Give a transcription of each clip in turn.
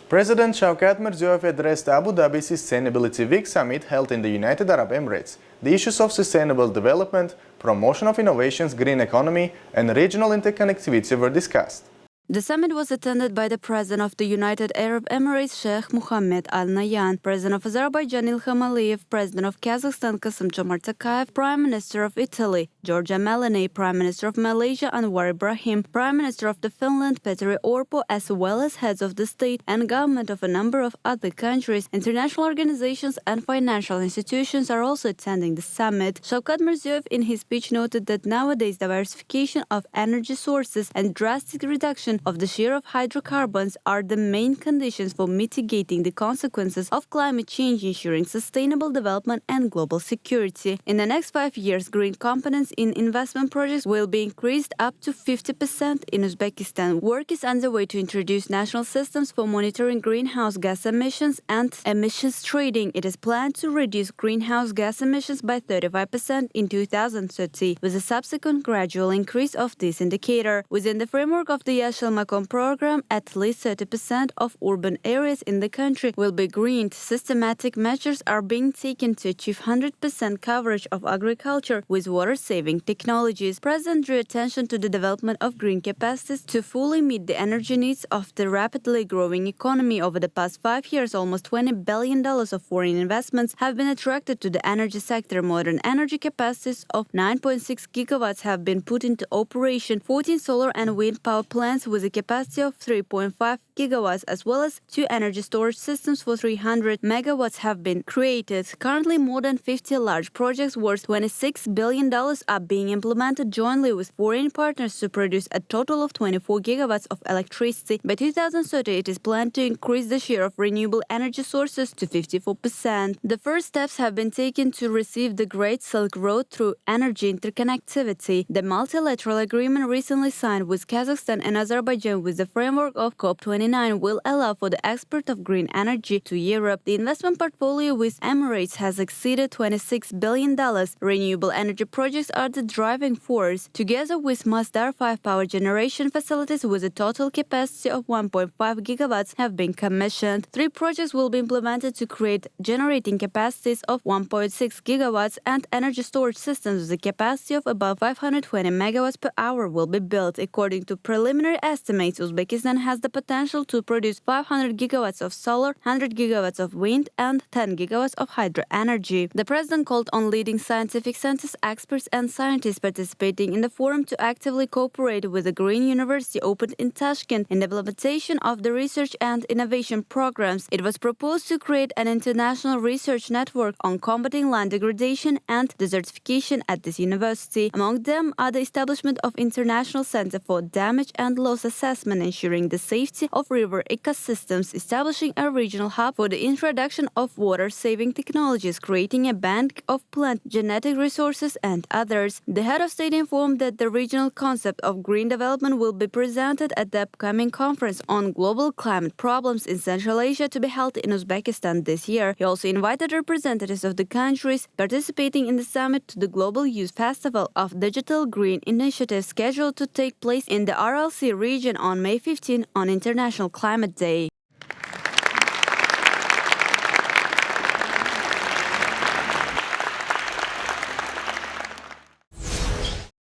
President Shavkat Mirziyoyev addressed Abu Dhabi Sustainability Week Summit held in the United Arab Emirates. The issues of sustainable development, promotion of innovations, green economy, and regional interconnectivity were discussed. The summit was attended by the President of the United Arab Emirates, Sheikh Mohammed Al Nahyan, President of Azerbaijan Ilham Aliyev, President of Kazakhstan Kassym-Jomart Tokayev, Prime Minister of Italy Giorgia Meloni, Prime Minister of Malaysia Anwar Ibrahim, Prime Minister of the Finland Petteri Orpo, as well as heads of the state and government of a number of other countries. International organizations and financial institutions are also attending the summit. Shavkat Mirziyoyev in his speech noted that nowadays diversification of energy sources and drastic reduction of the share of hydrocarbons are the main conditions for mitigating the consequences of climate change, ensuring sustainable development and global security. In the next 5 years, green components in investment projects will be increased up to 50% in Uzbekistan. Work is underway to introduce national systems for monitoring greenhouse gas emissions and emissions trading. It is planned to reduce greenhouse gas emissions by 35% in 2030, with a subsequent gradual increase of this indicator. Within the framework of the Macron program, at least 30% of urban areas in the country will be greened. Systematic measures are being taken to achieve 100% coverage of agriculture with water-saving technologies. President drew attention to the development of green capacities to fully meet the energy needs of the rapidly growing economy. Over the past 5 years, almost $20 billion of foreign investments have been attracted to the energy sector. Modern energy capacities of 9.6 gigawatts have been put into operation. 14 solar and wind power plants with a capacity of 3.5 gigawatts, as well as 2 energy storage systems for 300 megawatts have been created. Currently, more than 50 large projects worth $26 billion are being implemented jointly with foreign partners to produce a total of 24 gigawatts of electricity. By 2030, it is planned to increase the share of renewable energy sources to 54%. The first steps have been taken to receive the Great Silk Road through energy interconnectivity. The multilateral agreement recently signed with Kazakhstan and Azerbaijan with the framework of COP29 will allow for the export of green energy to Europe. The investment portfolio with Emirates has exceeded $26 billion. Renewable energy projects are the driving force. Together with Masdar, 5 power generation facilities with a total capacity of 1.5 gigawatts have been commissioned. 3 projects will be implemented to create generating capacities of 1.6 gigawatts, and energy storage systems with a capacity of about 520 megawatts per hour will be built. According to preliminary estimates, Uzbekistan has the potential to produce 500 gigawatts of solar, 100 gigawatts of wind, and 10 gigawatts of hydro energy. The president called on leading scientific centers, experts, and scientists participating in the forum to actively cooperate with the Green University opened in Tashkent in the implementation of the research and innovation programs. It was proposed to create an international research network on combating land degradation and desertification at this university. Among them are the establishment of International Center for Damage and Loss Assessment, ensuring the safety of river ecosystems, establishing a regional hub for the introduction of water-saving technologies, creating a bank of plant genetic resources, and others. The head of state informed that the regional concept of green development will be presented at the upcoming conference on global climate problems in Central Asia to be held in Uzbekistan this year. He also invited representatives of the countries participating in the summit to the Global Youth Festival of Digital Green Initiative scheduled to take place in the RLC region on May 15 on International Climate Day.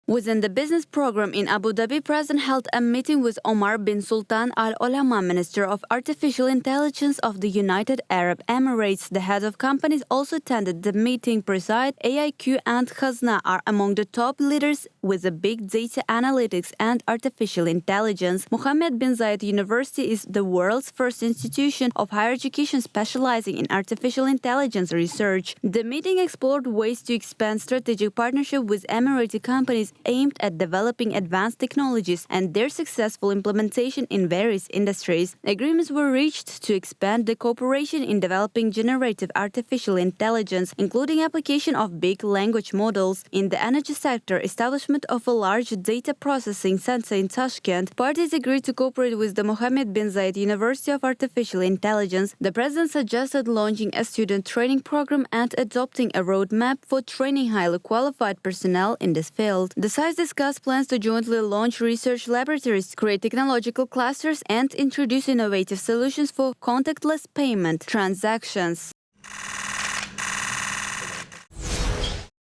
Within the business program in Abu Dhabi, President held a meeting with Omar bin Sultan Al Olama, Minister of Artificial Intelligence of the United Arab Emirates. The heads of companies also attended the meeting. Preside, AIQ, and Khazna are among the top leaders with the big data analytics and artificial intelligence. Mohammed bin Zayed University is the world's first institution of higher education specializing in artificial intelligence research. The meeting explored ways to expand strategic partnership with Emirati companies aimed at developing advanced technologies and their successful implementation in various industries. Agreements were reached to expand the cooperation in developing generative artificial intelligence, including application of big language models in the energy sector, establishment establishment of a large data processing center in Tashkent. Parties agreed to cooperate with the Mohammed bin Zayed University of Artificial Intelligence. The president suggested launching a student training program and adopting a roadmap for training highly qualified personnel in this field. The sides discussed plans to jointly launch research laboratories, create technological clusters, and introduce innovative solutions for contactless payment transactions.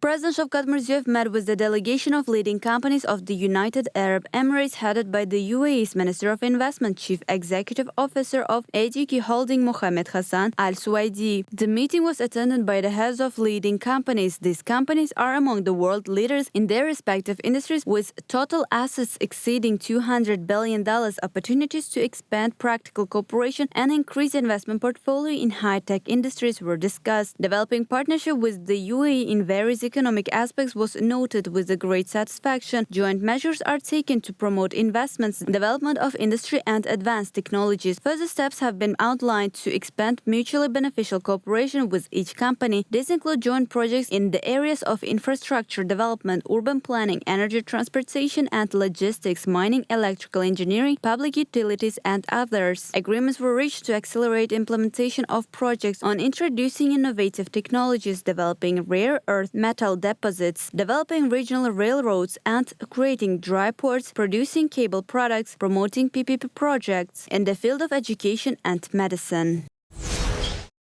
President Shavkat Mirziyoyev met with the delegation of leading companies of the United Arab Emirates headed by the UAE's Minister of Investment, Chief Executive Officer of ADQ Holding Mohammed Hassan Al Suwaidi. The meeting was attended by the heads of leading companies. These companies are among the world leaders in their respective industries with total assets exceeding $200 billion. Opportunities to expand practical cooperation and increase investment portfolio in high-tech industries were discussed. Developing partnership with the UAE in various economic aspects was noted with a great satisfaction. Joint measures are taken to promote investments, development of industry and advanced technologies. Further steps have been outlined to expand mutually beneficial cooperation with each company. These include joint projects in the areas of infrastructure development, urban planning, energy transportation and logistics, mining, electrical engineering, public utilities and others. Agreements were reached to accelerate implementation of projects on introducing innovative technologies, developing rare earth metal deposits, developing regional railroads, and creating dry ports, producing cable products, promoting PPP projects in the field of education and medicine.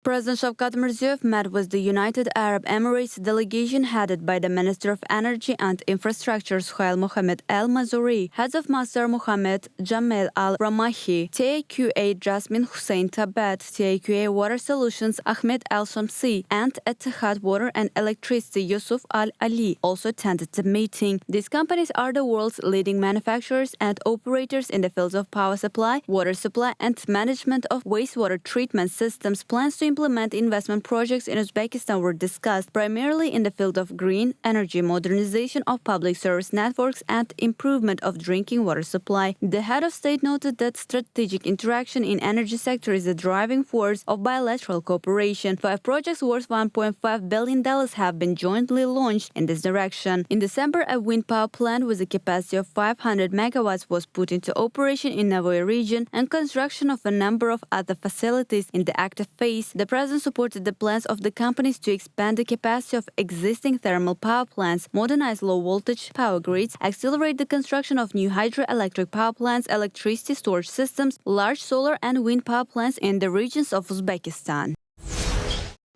President Shavkat Mirziyoyev met with the United Arab Emirates delegation headed by the Minister of Energy and Infrastructure Suhail Mohammed Al Mazuri, heads of Masdar Mohammed Jamel Al Ramahi, TAQA Jasmine Hussein Tabat, TAQA Water Solutions Ahmed Al Shamsi, and Etihad Water and Electricity Yusuf Al Ali also attended the meeting. These companies are the world's leading manufacturers and operators in the fields of power supply, water supply, and management of wastewater treatment systems. Plans to implement investment projects in Uzbekistan were discussed, primarily in the field of green energy, modernization of public service networks, and improvement of drinking water supply. The head of state noted that strategic interaction in energy sector is a driving force of bilateral cooperation. 5 projects worth $1.5 billion have been jointly launched in this direction. In December, a wind power plant with a capacity of 500 megawatts was put into operation in Navoy region, and construction of a number of other facilities in the active phase. The president supported the plans of the companies to expand the capacity of existing thermal power plants, modernize low-voltage power grids, accelerate the construction of new hydroelectric power plants, electricity storage systems, large solar and wind power plants in the regions of Uzbekistan.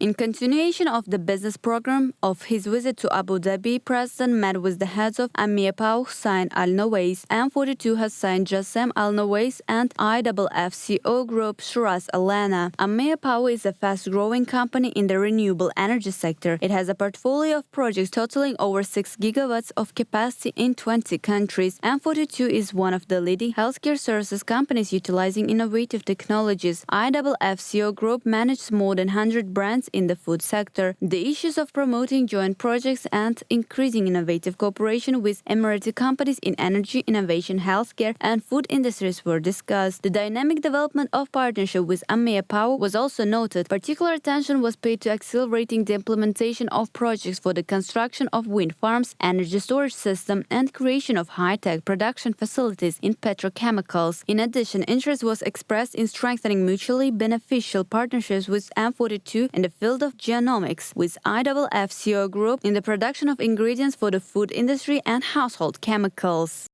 In continuation of the business program of his visit to Abu Dhabi, President met with the heads of Amir Pau Hussein Al Nawais, M42 Hassan Jassem Al Nawais, and IFFCO Group Shiraz Alana. Amir Pau is a fast-growing company in the renewable energy sector. It has a portfolio of projects totaling over 6 gigawatts of capacity in 20 countries. M42 is one of the leading healthcare services companies utilizing innovative technologies. IFFCO Group manages more than 100 brands in the food sector. The issues of promoting joint projects and increasing innovative cooperation with Emirati companies in energy, innovation, healthcare, and food industries were discussed. The dynamic development of partnership with Amir Pau was also noted. Particular attention was paid to accelerating the implementation of projects for the construction of wind farms, energy storage system, and creation of high-tech production facilities in petrochemicals. In addition, interest was expressed in strengthening mutually beneficial partnerships with M42 in the field of genomics, with IFFCO Group in the production of ingredients for the food industry and household chemicals.